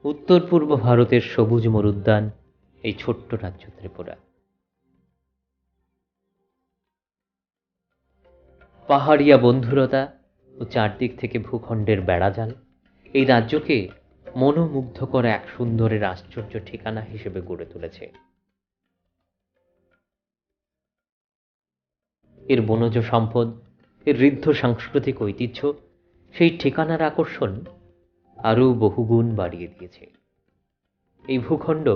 উত্তর পূর্ব ভারতের সবুজ মরুদ্যান এই ছোট্ট রাজ্য ত্রিপুরা। পাহাড়িয়া বন্ধুরতা ও চারদিক থেকে ভূখণ্ডের বেড়াজাল এই রাজ্যকে মনোমুগ্ধকর এক সুন্দরের আশ্চর্য ঠিকানা হিসেবে গড়ে তুলেছে। এর বনজ সম্পদ, এর ঋদ্ধ সাংস্কৃতিক ঐতিহ্য সেই ঠিকানার আকর্ষণ আরও বহুগুণ বাড়িয়ে দিয়েছে। এই ভূখণ্ড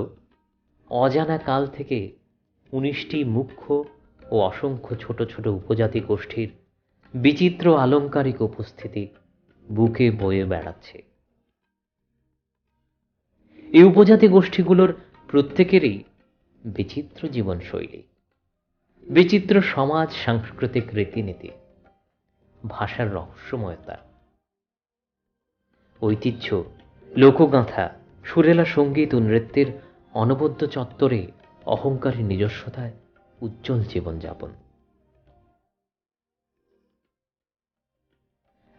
অজানা কাল থেকে ১৯টি মুখ্য ও অসংখ্য ছোট ছোট উপজাতি গোষ্ঠীর বিচিত্র আলংকারিক উপস্থিতি বুকে বয়ে বেড়াচ্ছে। এই উপজাতি গোষ্ঠীগুলোর প্রত্যেকেরই বিচিত্র জীবনশৈলী, বিচিত্র সমাজ সাংস্কৃতিক রীতিনীতি, ভাষার রহস্যময়তা, ঐতিহ্য, লোকগাথা, সুরেলা সঙ্গীত ও নৃত্যের অনবদ্য চত্বরে অহংকারী নিজস্বতায় উজ্জ্বল জীবনযাপন।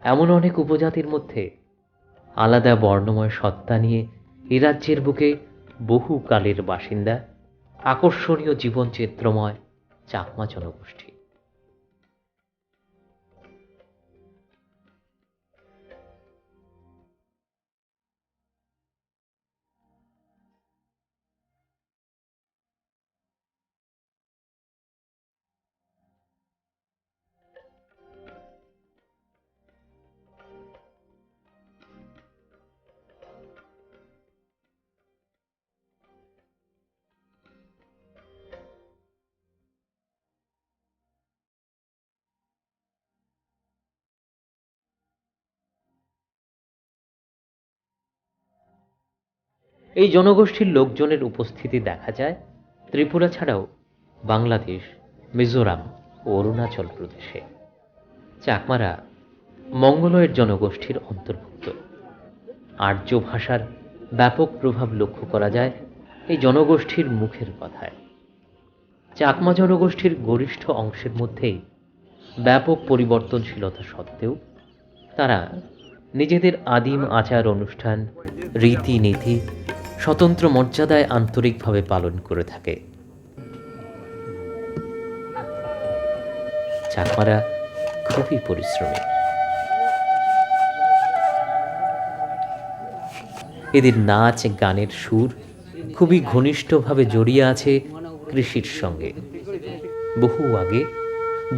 এমন অনেক উপজাতির মধ্যে আলাদা বর্ণময় সত্তা নিয়ে এ রাজ্যের বুকে বহু কালের বাসিন্দা আকর্ষণীয় জীবনচিত্রময় চাকমা জনগোষ্ঠী। এই জনগোষ্ঠীর লোকজনের উপস্থিতি দেখা যায় ত্রিপুরা ছাড়াও বাংলাদেশ, মিজোরাম ও অরুণাচল প্রদেশে। চাকমারা মঙ্গলয়ের জনগোষ্ঠীর অন্তর্ভুক্ত। আর্য ভাষার ব্যাপক প্রভাব লক্ষ্য করা যায় এই জনগোষ্ঠীর মুখের কথায়। চাকমা জনগোষ্ঠীর গরিষ্ঠ অংশের মধ্যেই ব্যাপক পরিবর্তনশীলতা সত্ত্বেও তারা নিজেদের আদিম আচার অনুষ্ঠান, রীতিনীতি স্বতন্ত্র মর্যাদায় আন্তরিকভাবে পালন করে থাকে। চাকমারা খুবই পরিশ্রমী। এদের নাচ গানের সুর খুবই ঘনিষ্ঠভাবে জড়িয়ে আছে কৃষির সঙ্গে। বহু আগে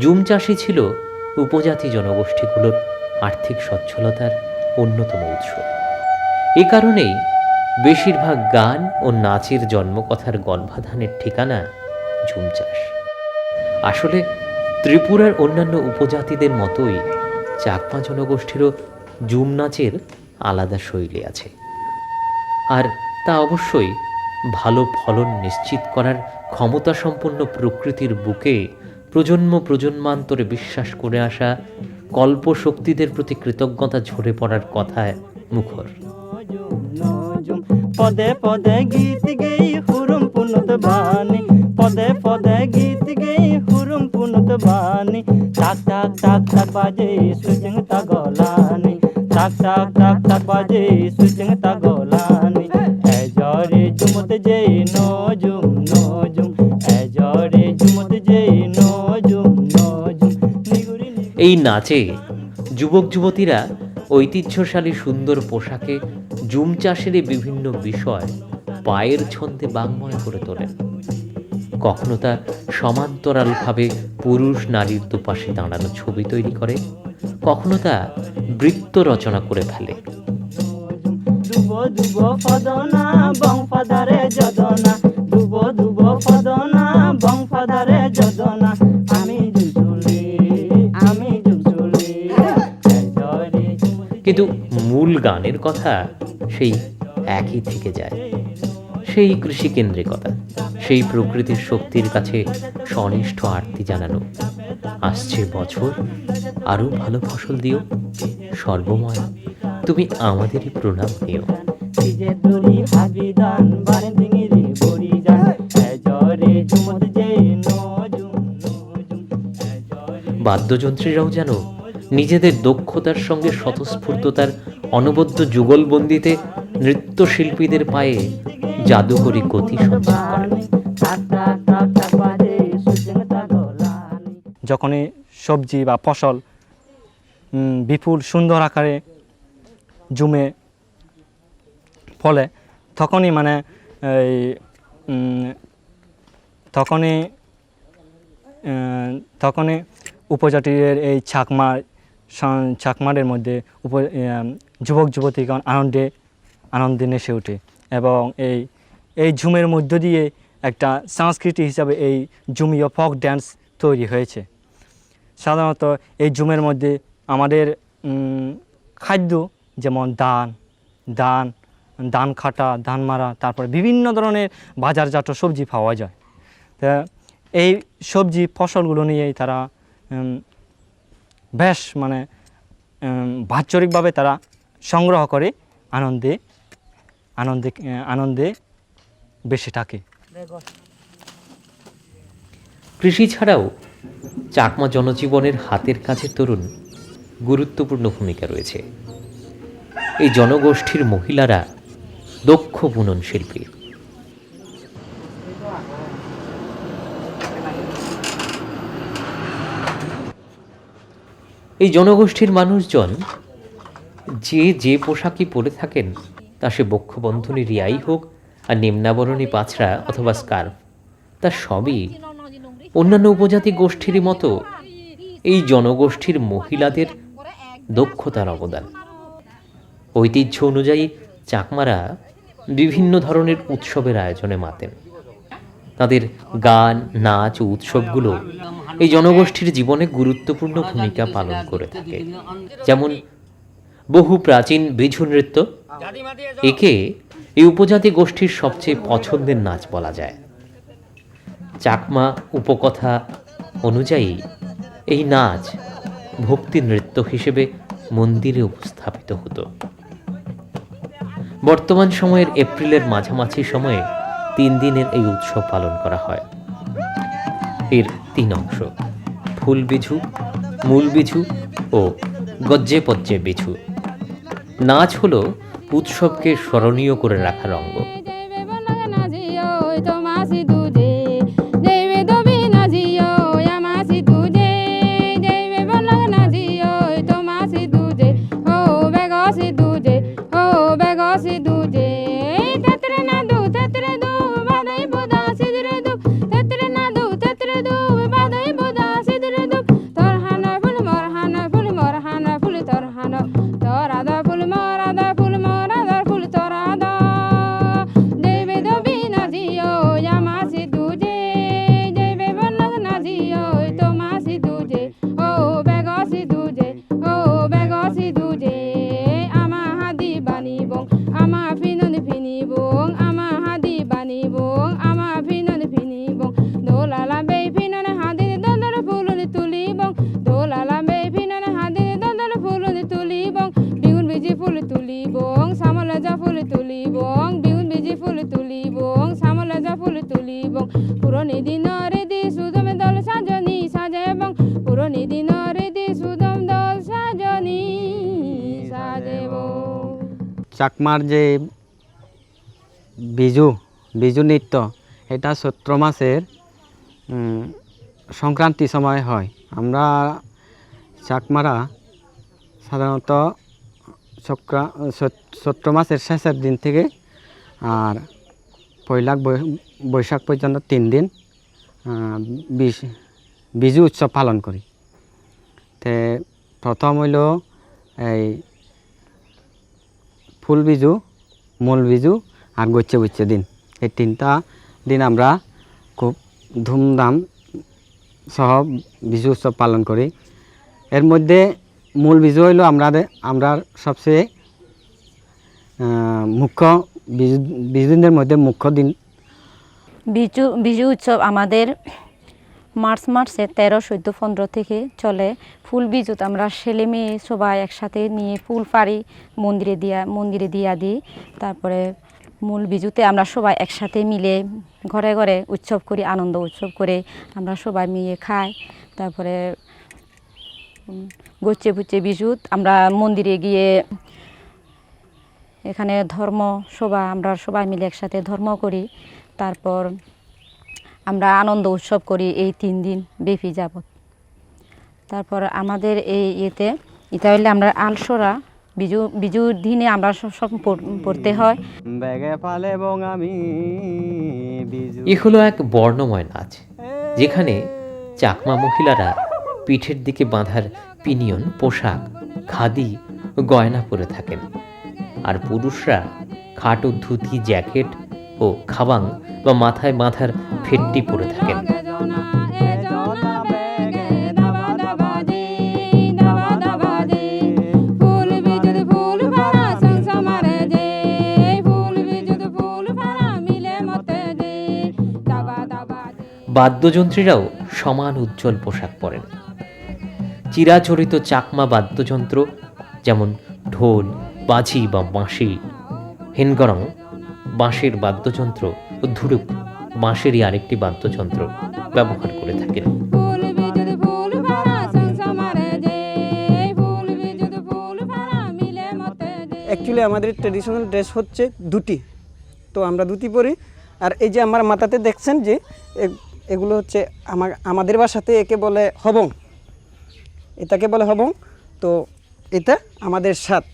জুম চাষই ছিল উপজাতি জনগোষ্ঠীগুলোর আর্থিক সচ্ছলতার অন্যতম উৎস। এ কারণেই বেশিরভাগ গান ও নাচের জন্মকথার গর্ভাধানের ঠিকানা জুম চাষ। আসলে ত্রিপুরার অন্যান্য উপজাতিদের মতোই চাকমা জনগোষ্ঠীরও জুম নাচের আলাদা শৈলী আছে, আর তা অবশ্যই ভালো ফলন নিশ্চিত করার ক্ষমতাসম্পন্ন প্রকৃতির বুকে প্রজন্মান্তরে বিশ্বাস করে আসা কল্পশক্তিদের প্রতি কৃতজ্ঞতা ঝরে পড়ার কথায় মুখর। পদে পদে গীত গেই হুরুম পুনত বাণী, পদে পদে গীত গেই হুরুম পুনত বাণী। টাক টাক টাক টাক বাজে সুচিং তা গলানি, টাক টাক টাক টাক বাজে সুচিং তা গলানি। এজরে জুমত যেই নজুম নজুম, এজরে জুমত যেই নজুম নজুম। এই নাচে যুবক যুবতীরা ঐতিহ্যশালী সুন্দর পোশাকে জুম চাষের বিভিন্ন বিষয় পায়ের ছন্দে বাংময় করে তোলেন। কখনো তা সমান্তরালভাবে পুরুষ নারীর দুপাশে দাঁড়ানো ছবি তৈরি করে, কখনো তা বৃত্ত রচনা করে ফেলে। দুবো দুবো ফদনা বং ফাদারে যদনা, দুবো দুবো ফদনা বং ফাদারে যদনা। আমি জুজুলি, আমি জুজুলি। কিন্তু মূল গানের কথা সেই একই থেকে যায়, সেই কৃষিকেন্দ্রিকতা, সেই প্রকৃতির শক্তির কাছে সনিষ্ঠ আরতি জানানো। আসছে বছর আরো ভালো ফসল দিও, সর্বময় তুমি আমাদেরই প্রণাম দিও। বাদ্যযন্ত্রীরাও যেন নিজেদের দক্ষতার সঙ্গে স্বতঃস্ফূর্ততার অনবদ্য যুগলবন্দিতে নৃত্যশিল্পীদের পায়ে জাদুকরী গতি সঞ্চার করেন। যখনই সবজি বা ফসল বিপুল সুন্দর আকারে জমে ফলে তখনই মানে এই তখনই উপজাতিদের এই চাকমারের মধ্যে যুবক যুবতীগণ আনন্দে নেচে ওঠে এবং এই ঝুমের মধ্য দিয়ে একটা সংস্কৃতি হিসাবে এই ঝুমিও ফোক ড্যান্স তৈরি হয়েছে। সাধারণত এই ঝুমের মধ্যে আমাদের খাদ্য যেমন ধান কাটা, ধান মারা, তারপরে বিভিন্ন ধরনের বাজারজাত সবজি পাওয়া যায়। তা এই সবজি ফসলগুলো নিয়েই তারা বেশ মানে বাৎসরিকভাবে তারা সংগ্রহ করে আনন্দে বেশি থাকে। কৃষি ছাড়াও চাকমা জনজীবনের হাতের কাজের দরুন গুরুত্বপূর্ণ ভূমিকা রয়েছে। এই জনগোষ্ঠীর মহিলারা দক্ষ বুনন শিল্পী। এই জনগোষ্ঠীর মানুষজন যে পোশাকই পরে থাকেন, তা সে বক্ষবন্ধনী রিয়াই হোক আর নিম্নাবরণী পাছড়া অথবা স্কার্ফ, তা সবই অন্যান্য উপজাতি গোষ্ঠীর মতো এই জনগোষ্ঠীর মহিলাদের দক্ষতার অবদান। ঐতিহ্য অনুযায়ী চাকমারা বিভিন্ন ধরনের উৎসবের আয়োজনে মাতেন। তাদের গান, নাচ ও উৎসবগুলো এই জনগোষ্ঠীর জীবনে গুরুত্বপূর্ণ ভূমিকা পালন করে থাকে। যেমন বহু প্রাচীন বিঝু নৃত্য, একে এই উপজাতি গোষ্ঠীর সবচেয়ে পছন্দের নাচ বলা যায়। চাকমা উপকথা অনুযায়ী এই নাচ ভক্তি নৃত্য হিসেবে মন্দিরে উপস্থাপিত হতো। বর্তমান সময়ের এপ্রিলের মাঝামাঝি সময়ে 3 দিনের এই উৎসব পালন করা হয়। এর 3 অংশ: ফুল বিঝু, মূল বিঝু ও গজ্জে পজ্জে বিঝু। নাচ হলো উৎসবকে স্মরণীয় করে রাখার অঙ্গ। চাকমার যে বিজু নৃত্য, এটা চৈত্র মাসের সংক্রান্তি সময় হয়। আমরা চাকমারা সাধারণত চৈত্র মাসের শেষের দিন থেকে আর পয়লা বৈশাখ পর্যন্ত 3 দিন বিজু উৎসব পালন করি। তে প্রথম হইল এই ফুল বিজু, মূল বিজু আর গচ্চে বুচ্চে দিন। এই 3টা দিন আমরা খুব ধুমধাম সহ বিজু উৎসব পালন করি। এর মধ্যে মূল বিজু হইল আমরা সবচেয়ে মুখ্য বিজু দিনের মধ্যে মুখ্য দিন। বিজু উৎসব আমাদের মার্চ মাসে 13, 14, 15 থেকে চলে। ফুল বিজুত আমরা ছেলে মেয়ে সবাই একসাথে নিয়ে ফুল পাড়ি মন্দিরে দিয়া দিই। তারপরে মূল বিজুতে আমরা সবাই একসাথে মিলে ঘরে ঘরে উৎসব করি, আনন্দ উৎসব করে আমরা সবাই মিলে খাই। তারপরে গচ্ছে পুচ্ছে বিজুত আমরা মন্দিরে গিয়ে এখানে ধর্ম সভা আমরা সবাই মিলে একসাথে ধর্ম করি। তারপর আমরা আনন্দ উৎসব করি এই 3 দিন ব্যাপী যাবত। তারপর আমাদের এই এটা হইলে আমরা আলসরা বিজুর দিনে আমরা সব পড়তে হয়। বেগে পালে বং আমি বিজু এ হলো এক বর্ণময় নাচ, যেখানে চাকমা মহিলারা পিঠের দিকে বাঁধার পিনিয়ন, পোশাক, খাদি ও গয়না পরে থাকেন, আর পুরুষরা খাটো ধুতি, জ্যাকেট ও খাবাং বা মাথায় বাঁধার ফেট্টি পরে থাকেন। বাদ্যযন্ত্রীরাও সমান উজ্জ্বল পোশাক পরেন। চিরাচরিত চাকমা বাদ্যযন্ত্র যেমন ঢোল, বাজি বা বাঁশি, হেনগরং বাঁশের বাদ্যযন্ত্র ও ধুরুক বাঁশেরই আরেকটি বাদ্যযন্ত্র ব্যবহার করে থাকেন। অ্যাকচুয়ালি আমাদের ট্রেডিশনাল ড্রেস হচ্ছে ধুতি, তো আমরা ধুতি পরি। আর এই যে আমার মাথাতে দেখছেন যে এগুলো হচ্ছে আমাদের ভাষাতে একে বলে হবং, এটাকে বলে হবং। তো এটা আমাদের সাত,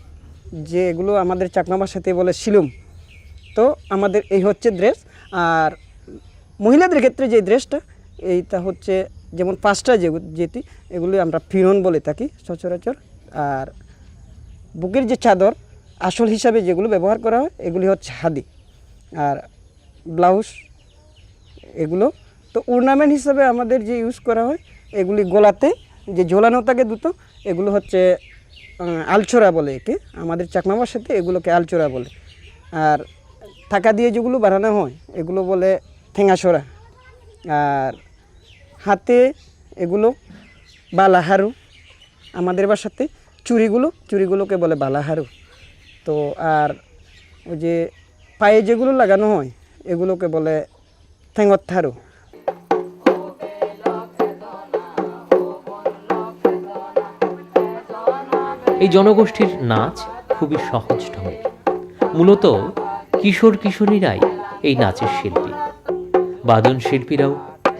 যে এগুলো আমাদের চাকমা ভাষাতে বলে শিলুম। তো আমাদের এই হচ্ছে ড্রেস। আর মহিলাদের ক্ষেত্রে যে ড্রেসটা, এইটা হচ্ছে যেমন 5টা যেটি এগুলি আমরা ফিরন বলে থাকি সচরাচর। আর বুকের যে চাদর আসল হিসাবে যেগুলো ব্যবহার করা হয় এগুলি হচ্ছে হাদি। আর ব্লাউজ এগুলো তো অর্নামেন্ট হিসাবে আমাদের যে ইউজ করা হয়, এগুলি গলাতে যে ঝোলানো থাকে দুটো, এগুলো হচ্ছে আলচোরা বলে একে, আমাদের চাকমা ভাষাতে এগুলোকে আলচোরা বলে। আর টাকা দিয়ে যেগুলো বানানো হয় এগুলো বলে ঠেঙাছড়া। আর হাতে এগুলো বালাহারু, আমাদের ভাষাতে চুড়িগুলোকে বলে বালাহারু। তো আর ওই যে পায়ে যেগুলো লাগানো হয় এগুলোকে বলে ঠেঙত্থারু। এই জনগোষ্ঠীর নাচ খুবই সহজ ঢঙের। মূলত কিশোর কিশোরীরাই এই নাচের শিল্পী, বাদন শিল্পীরাও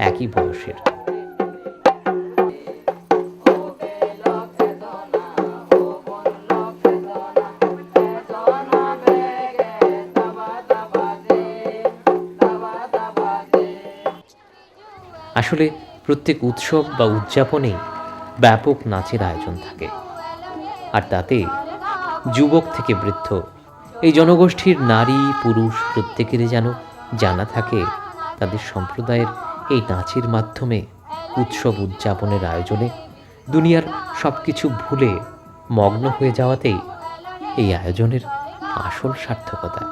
একই বয়সের। আসলে প্রত্যেক উৎসব বা উদযাপনেই ব্যাপক নাচের আয়োজন থাকে, আর তাতে যুবক থেকে বৃদ্ধ এই জনগোষ্ঠীর নারী পুরুষ প্রত্যেকেরই যেন জানা থাকে তাদের সম্প্রদায়ের এই নাচের মাধ্যমে উৎসব উদযাপনের আয়োজনে দুনিয়ার সব কিছু ভুলে মগ্ন হয়ে যাওয়াতেই এই আয়োজনের আসল সার্থকতা।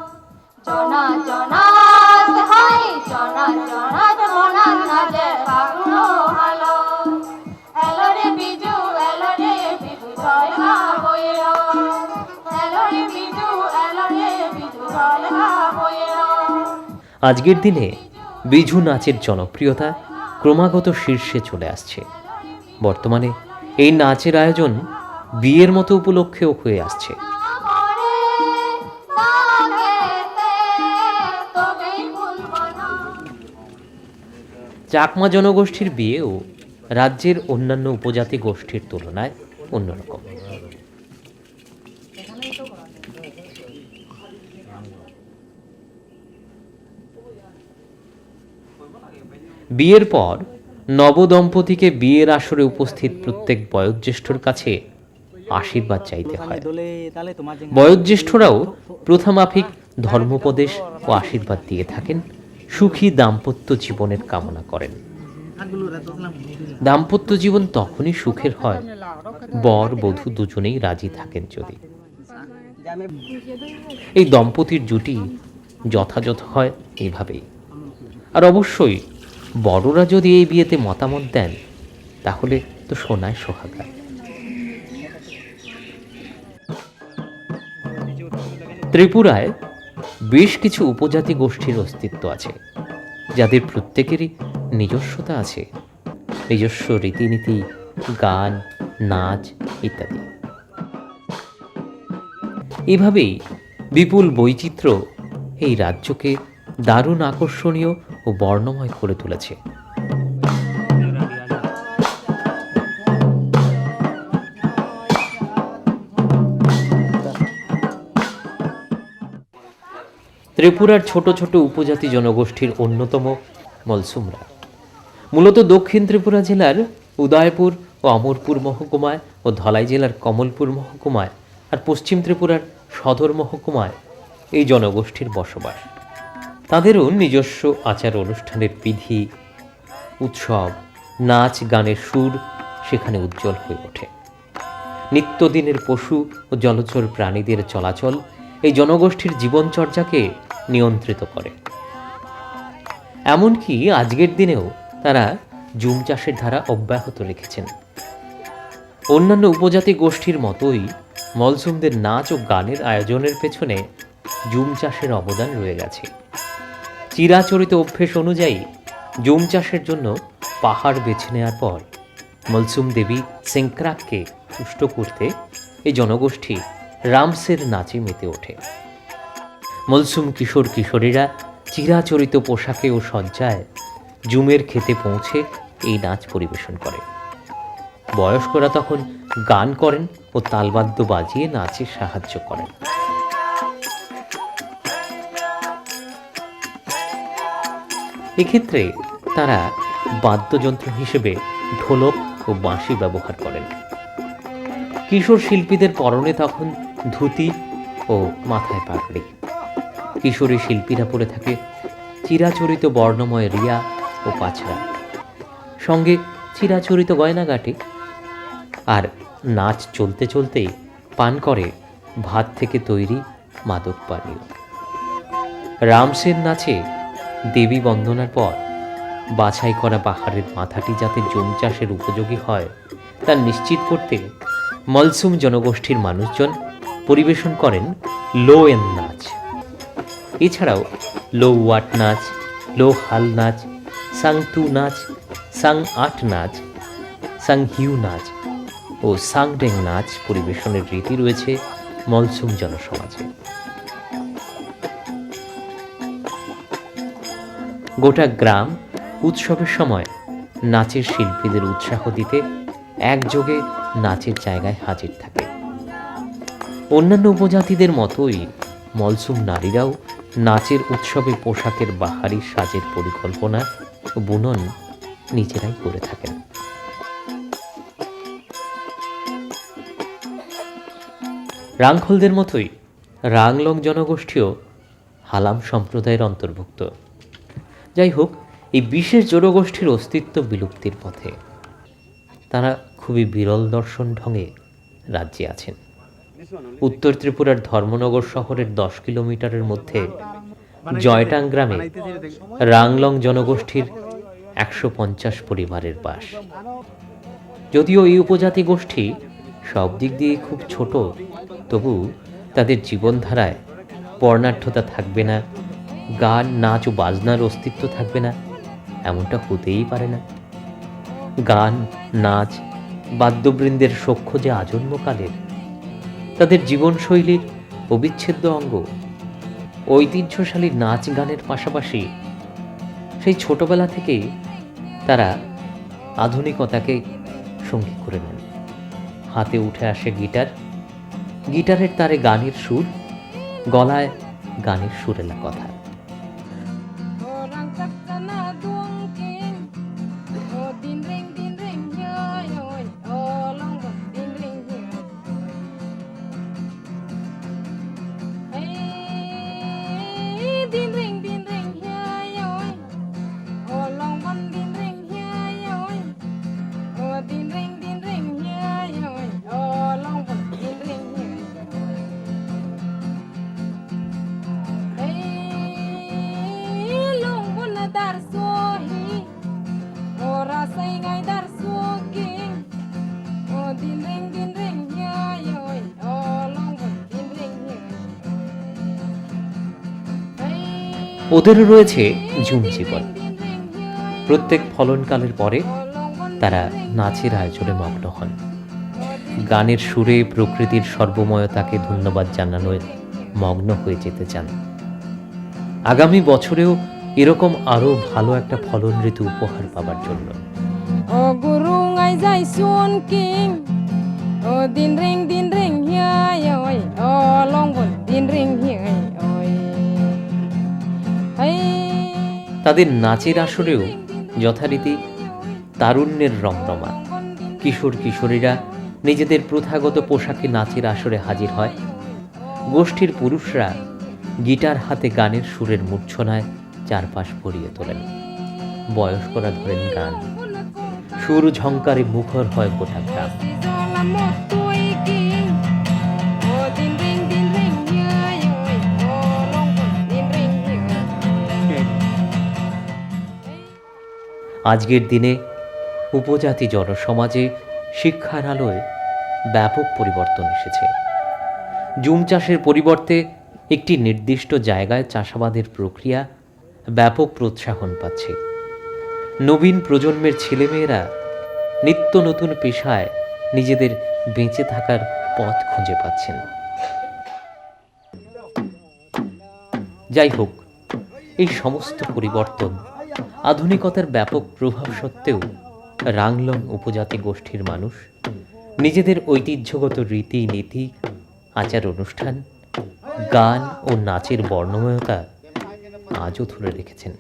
আজকের দিনে বিজু নাচের জনপ্রিয়তা ক্রমাগত শীর্ষে চলে আসছে। বর্তমানে এই নাচের আয়োজন বিয়ের মতো উপলক্ষেও হয়ে আসছে। চাকমা জনগোষ্ঠীর বিয়েও রাজ্যের অন্যান্য উপজাতি গোষ্ঠীর তুলনায় অন্যরকম। বিয়ের পর নবদম্পতিকে বিয়ের আসরে উপস্থিত প্রত্যেক বয়োজ্যেষ্ঠর কাছে আশীর্বাদ চাইতে হয়। বয়োজ্যেষ্ঠরাও প্রথামাফিক ধর্মোপদেশ ও আশীর্বাদ দিয়ে থাকেন, সুখী দাম্পত্য জীবনের কামনা করেন। দাম্পত্য জীবন তখনই সুখের হয় বর বধূ দুজনেই রাজি থাকেন যদি। এই দম্পতির জুটি যথাযথ হয় এইভাবেই। আর অবশ্যই বড়রা যদি এই বিয়েতে মতামত দেন তাহলে তো সোনায় সোহাগা। ত্রিপুরায় বেশ কিছু উপজাতি গোষ্ঠীর অস্তিত্ব আছে, যাদের প্রত্যেকেরই নিজস্বতা আছে, নিজস্ব রীতিনীতি, গান, নাচ ইত্যাদি। এভাবেই বিপুল বৈচিত্র্য এই রাজ্যকে দারুণ আকর্ষণীয় ও বর্ণময় করে তুলেছে। ত্রিপুরার ছোট ছোট উপজাতি জনগোষ্ঠীর অন্যতম মলসুমরা মূলত দক্ষিণ ত্রিপুরা জেলার উদয়পুর ও অমরপুর মহকুমায় ও ধলাই জেলার কমলপুর মহকুমায় আর পশ্চিম ত্রিপুরার সদর মহকুমায় এই জনগোষ্ঠীর বসবাস। তাদেরও নিজস্ব আচার অনুষ্ঠানের বিধি, উৎসব, নাচ গানের সুর সেখানে উজ্জ্বল হয়ে ওঠে। নিত্যদিনের পশু ও জলচর প্রাণীদের চলাচল এই জনগোষ্ঠীর জীবনচর্যাকে নিয়ন্ত্রিত করে। এমনকি আজকের দিনেও তারা জুম চাষের ধারা অব্যাহত রেখেছেন। অন্যান্য উপজাতি গোষ্ঠীর মতোই মলসুমদের নাচ ও গানের আয়োজনের পেছনে জুম চাষের অবদান রয়ে গেছে। চিরাচরিত অভ্যেস অনুযায়ী জুম চাষের জন্য পাহাড় বেছে নেওয়ার পর মলসুম দেবী সেংক্রাককে তুষ্ট করতে এই জনগোষ্ঠী রামসের নাচে মেতে ওঠে। মলসুম কিশোর কিশোরীরা চিরাচরিত পোশাকে ও সজ্জায় জুমের খেতে পৌঁছে এই নাচ পরিবেশন করে। বয়স্করা তখন গান করেন ও তালবাদ্য বাজিয়ে নাচে সাহায্য করেন। এক্ষেত্রে তারা বাদ্যযন্ত্র হিসেবে ঢোলক ও বাঁশি ব্যবহার করেন। কিশোর শিল্পীদের পরনে তখন ধুতি ও মাথায় পাগড়ি। কিশোরী শিল্পীরা পরে থাকে চিরাচরিত বর্ণময় রিয়া ও পাছড়া, সঙ্গে চিরাচরিত গয়নাগাটি। আর নাচ চলতে চলতেই পান করে ভাত থেকে তৈরি মাদক পানীয়। রামসের নাচে দেবী বন্দনার পর বাছাই করা পাহাড়ের মাথাটি যাতে জুম চাষের উপযোগী হয় তা নিশ্চিত করতে মলসুম জনগোষ্ঠীর মানুষজন পরিবেশন করেন লো এন নাচ। এছাড়াও লো ওয়াট নাচ, লো হাল নাচ, সাং তু নাচ, সাং আট নাচ, সাং হিউ নাচ ও সাংডেং নাচ পরিবেশনের রীতি রয়েছে মলসুম জনসমাজে। গোটা গ্রাম উৎসবের সময় নাচের শিল্পীদের উৎসাহ দিতে একযোগে নাচের জায়গায় হাজির থাকে। অন্যান্য উপজাতিদের মতোই মলসুম নারীরাও নাচের উৎসবে পোশাকের বাহারি সাজের পরিকল্পনা ও বুনন নিজেরাই করে থাকেন। রাংখলদের মতোই রাংলং জনগোষ্ঠীও হালাম সম্প্রদায়ের অন্তর্ভুক্ত। যাই হোক, এই বিশেষ জনগোষ্ঠীর অস্তিত্ব বিলুপ্তির পথে। তারা খুবই বিরল দর্শন ঢঙে রাজ্যে আছেন। উত্তর ত্রিপুরার ধর্মনগর শহরের 10 কিলোমিটারের মধ্যে জয়টাং গ্রামে রাংলং জনগোষ্ঠীর 150 পরিবারের বাস। যদিও এই উপজাতি গোষ্ঠী সব দিক দিয়ে খুব ছোট, তবু তাদের জীবনধারায় বর্ণাঢ্যতা থাকবে না, গান নাচ ও বাজনার অস্তিত্ব থাকবে না, এমনটা হতেই পারে না। গান, নাচ, বাদ্যবৃন্দের সখ্য যে আজন্মকালের, তাদের জীবনশৈলীর অবিচ্ছেদ্য অঙ্গ। ঐতিহ্যশালী নাচ গানের পাশাপাশি সেই ছোটবেলা থেকেই তারা আধুনিকতাকে সঙ্গী করে নেন। হাতে উঠে আসে গিটার, গিটারের তারে গানের সুর, গলায় গানের সুরেলা কথা। ওদেরও রয়েছে ঝুম জীবন। প্রত্যেক ফলনকালের পরে তারা নাচের আয়োজনে মগ্ন হন। গানের সুরে প্রকৃতির সর্বময়তাকে ধন্যবাদ জানানোয় মগ্ন হয়ে যেতে চান। আগামী বছরেও এরকম আরো ভালো একটা ফলন ঋতু উপহার পাবার জন্য। ও গুরু ngai jai sun king ও din ring hiya oi ও longbon din ring hiya oi তাদের নাচের আসরেও যথারীতি তারুণ্যের রমরমা। কিশোর কিশোরীরা নিজেদের প্রথাগত পোশাকে নাচের আসরে হাজির হয়। গোষ্ঠীর পুরুষরা গিটার হাতে গানের সুরের মূর্ছনায় চারপাশ ভরিয়ে তোলেন। বয়স্করা ধরেন গান, সুর ঝংকারে মুখর হয় গোটা গ্রাম। আজকের দিনে উপজাতি জনসমাজে শিক্ষার আলোয় ব্যাপক পরিবর্তন এসেছে। জুম চাষের পরিবর্তে একটি নির্দিষ্ট জায়গায় চাষাবাদের প্রক্রিয়া ব্যাপক প্রোৎসাহন পাচ্ছে। নবীন প্রজন্মের ছেলেমেয়েরা নিত্য নতুন পেশায় নিজেদের বেঁচে থাকার পথ খুঁজে পাচ্ছেন। যাই হোক, এই সমস্ত পরিবর্তন, আধুনিকতার ব্যাপক প্রভাব সত্ত্বেও রাংলং উপজাতি গোষ্ঠীর মানুষ নিজেদের ঐতিহ্যগত রীতি নীতি, আচার অনুষ্ঠান, গান ও নাচের বর্ণময়তা আজও ধরে রেখেছেন।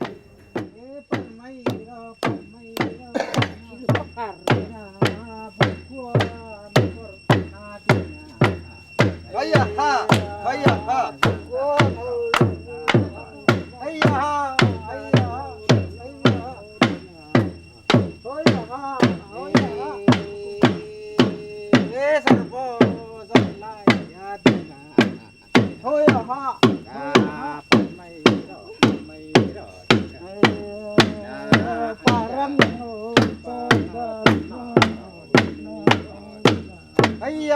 Hey,